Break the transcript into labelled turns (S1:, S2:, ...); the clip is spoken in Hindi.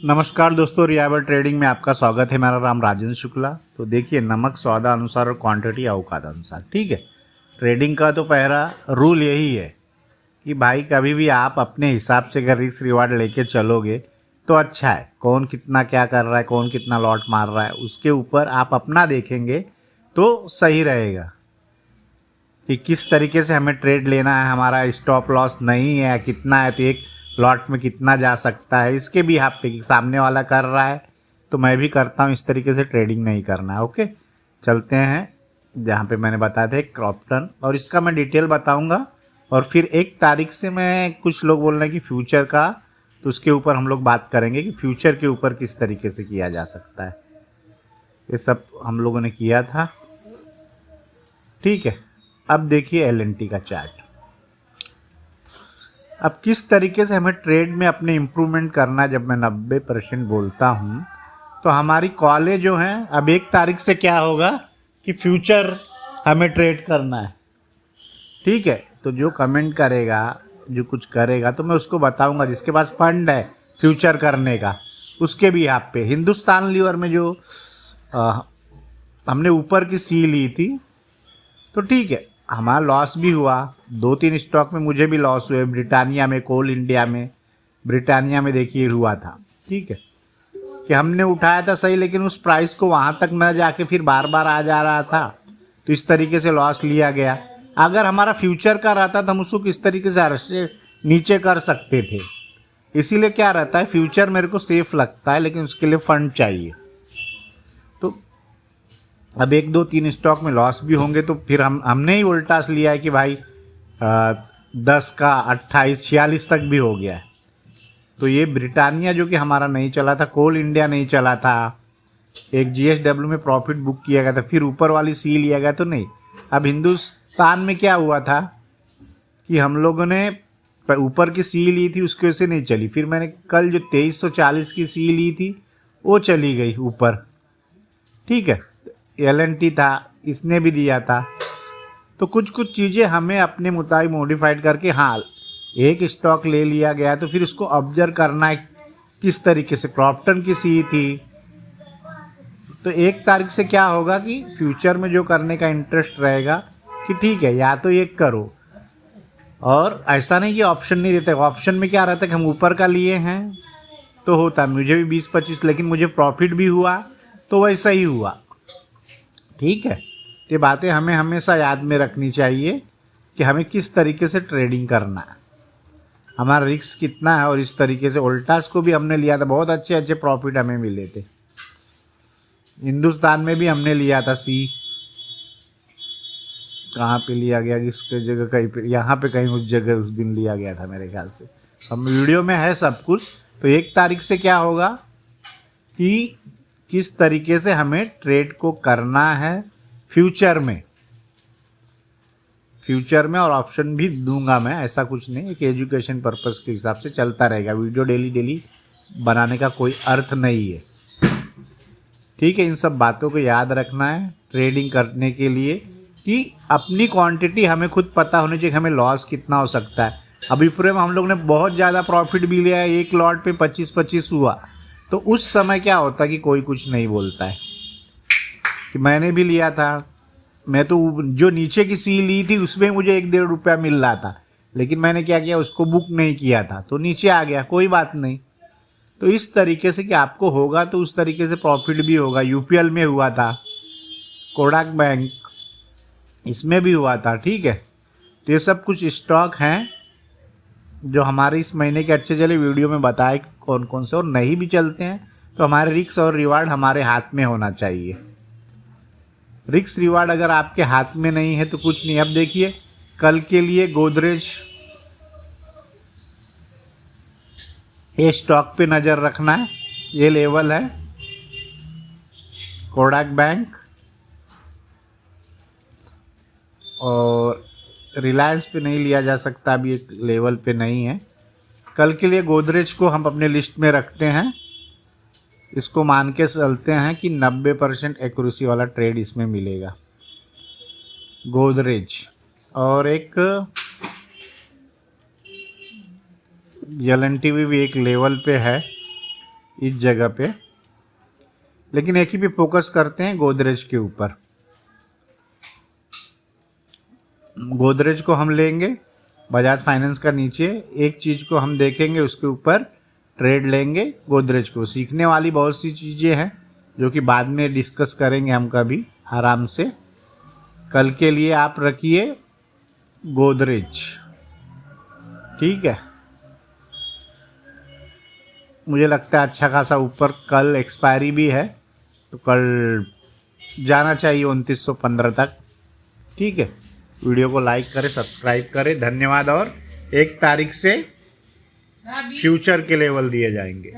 S1: नमस्कार दोस्तों, रिलायबल ट्रेडिंग में आपका स्वागत है। मेरा नाम राजेंद्र शुक्ला। तो देखिए, नमक स्वादा अनुसार और क्वांटिटी औकात अनुसार, ठीक है। ट्रेडिंग का तो पहला रूल यही है कि भाई कभी भी आप अपने हिसाब से अगर रिस्क रिवार्ड लेके चलोगे तो अच्छा है। कौन कितना क्या कर रहा है, कौन कितना लॉट मार रहा है, उसके ऊपर आप अपना देखेंगे तो सही रहेगा कि किस तरीके से हमें ट्रेड लेना है, हमारा स्टॉप लॉस नहीं है, कितना है, तो एक लॉट में कितना जा सकता है, इसके भी आप पे कि सामने वाला कर रहा है तो मैं भी करता हूँ। इस तरीके से ट्रेडिंग नहीं करना है। ओके, चलते हैं जहाँ पे मैंने बताया था क्रॉम्पटन, और इसका मैं डिटेल बताऊँगा। और फिर 1 तारीख से मैं, कुछ लोग बोल रहे हैं कि फ्यूचर का, तो उसके ऊपर हम लोग बात करेंगे कि फ्यूचर के ऊपर किस तरीके से किया जा सकता है। ये सब हम लोगों ने किया था, ठीक है। अब देखिए एलएनटी का चार्ट। अब किस तरीके से हमें ट्रेड में अपने इम्प्रूवमेंट करना है। जब मैं 90% बोलता हूँ तो हमारी कॉलें जो हैं, अब 1 तारीख से क्या होगा कि फ्यूचर हमें ट्रेड करना है, ठीक है। तो जो कमेंट करेगा, जो कुछ करेगा, तो मैं उसको बताऊंगा। जिसके पास फंड है फ्यूचर करने का, उसके भी आप पे हिंदुस्तान लीवर में जो हमने ऊपर की सी ली थी, तो ठीक है, हमारा लॉस भी हुआ। 2-3 स्टॉक में मुझे भी लॉस हुए। ब्रिटानिया में, कोल इंडिया में, ब्रिटानिया में देखिए हुआ था, ठीक है, कि हमने उठाया था सही, लेकिन उस प्राइस को वहाँ तक न जाके फिर बार बार आ जा रहा था, तो इस तरीके से लॉस लिया गया। अगर हमारा फ्यूचर का रहता तो हम उसको किस तरीके से नीचे कर सकते थे। इसीलिए क्या रहता है, फ्यूचर मेरे को सेफ लगता है, लेकिन उसके लिए फंड चाहिए। तो अब 1-2-3 स्टॉक में लॉस भी होंगे, तो फिर हमने ही उल्टा लिया है कि भाई 10 का 28-46 तक भी हो गया है। तो ये ब्रिटानिया जो कि हमारा नहीं चला था, कोल इंडिया नहीं चला था, एक जीएसडब्ल्यू में प्रॉफिट बुक किया गया था, फिर ऊपर वाली सी लिया गया, तो नहीं। अब हिंदुस्तान में क्या हुआ था कि हम लोगों ने ऊपर की सी ली थी, उसकी वजह से नहीं चली। फिर मैंने कल जो 2340 की सी ली थी, वो चली गई ऊपर, ठीक है। एलएनटी था, इसने भी दिया था। तो कुछ कुछ चीज़ें हमें अपने मुताबिक मॉडिफाइड करके, हाँ, एक स्टॉक ले लिया गया तो फिर उसको ऑब्जर्व करना है किस तरीके से। क्रॉम्पटन की सी थी, तो 1 तारीख से क्या होगा कि फ्यूचर में जो करने का इंटरेस्ट रहेगा कि ठीक है, या तो ये करो। और ऐसा नहीं कि ऑप्शन नहीं देते। ऑप्शन में क्या रहता है कि हम ऊपर का लिए हैं तो होता, मुझे भी 20-25, लेकिन मुझे प्रॉफिट भी हुआ, तो वैसा ही हुआ, ठीक है। ये बातें हमें हमेशा याद में रखनी चाहिए कि हमें किस तरीके से ट्रेडिंग करना है, हमारा रिस्क कितना है। और इस तरीके से ओल्टास को भी हमने लिया था, बहुत अच्छे अच्छे प्रॉफिट हमें मिले थे। हिंदुस्तान में भी हमने लिया था सी, कहाँ पे लिया गया, किसके जगह, कहीं पे, यहाँ पे कहीं उस जगह उस दिन लिया गया था मेरे ख्याल से। हम वीडियो में है सब कुछ। तो 1 तारीख से क्या होगा कि किस तरीके से हमें ट्रेड को करना है फ्यूचर में। फ्यूचर में और ऑप्शन भी दूंगा मैं, ऐसा कुछ नहीं, एक एजुकेशन पर्पस के हिसाब से चलता रहेगा। वीडियो डेली डेली बनाने का कोई अर्थ नहीं है, ठीक है। इन सब बातों को याद रखना है ट्रेडिंग करने के लिए कि अपनी क्वांटिटी हमें खुद पता होनी चाहिए, हमें लॉस कितना हो सकता है। अभी पूरे में हम लोग ने बहुत ज़्यादा प्रॉफिट भी लिया है, एक लॉट पे 25-25 हुआ, तो उस समय क्या होता है कि कोई कुछ नहीं बोलता है कि मैंने भी लिया था। मैं तो जो नीचे की सी ली थी उसमें मुझे 1-1.5 रुपया मिल रहा था, लेकिन मैंने क्या किया, उसको बुक नहीं किया था, तो नीचे आ गया, कोई बात नहीं। तो इस तरीके से कि आपको होगा तो उस तरीके से प्रॉफिट भी होगा। यूपीएल में हुआ था, कोडाक बैंक, इसमें भी हुआ था, ठीक है। तो ये सब कुछ स्टॉक हैं जो हमारे इस महीने के अच्छे चले, वीडियो में बताए कौन कौन से, और नहीं भी चलते हैं तो हमारे रिस्क और रिवार्ड हमारे हाथ में होना चाहिए। रिस्क रिवार्ड अगर आपके हाथ में नहीं है तो कुछ नहीं। अब देखिए, कल के लिए गोदरेज, ये स्टॉक पे नज़र रखना है, ये लेवल है। कोडाक बैंक और रिलायंस पे नहीं लिया जा सकता, अभी एक लेवल पे नहीं है। कल के लिए गोदरेज को हम अपने लिस्ट में रखते हैं, इसको मान के चलते हैं कि 90% एक्यूरेसी वाला ट्रेड इसमें मिलेगा, गोदरेज। और एक एलएनटी भी एक लेवल पे है, इस जगह पे, लेकिन एक ही पे फोकस करते हैं, गोदरेज के ऊपर। गोदरेज को हम लेंगे बजाज फाइनेंस का नीचे, एक चीज़ को हम देखेंगे, उसके ऊपर ट्रेड लेंगे गोदरेज को। सीखने वाली बहुत सी चीज़ें हैं जो कि बाद में डिस्कस करेंगे हम कभी आराम से। कल के लिए आप रखिए गोदरेज, ठीक है। मुझे लगता है अच्छा खासा ऊपर, कल एक्सपायरी भी है तो कल जाना चाहिए 2915 तक, ठीक है। वीडियो को लाइक करें, सब्सक्राइब करें, धन्यवाद। और 1 तारीख से फ्यूचर के लेवल दिए जाएंगे।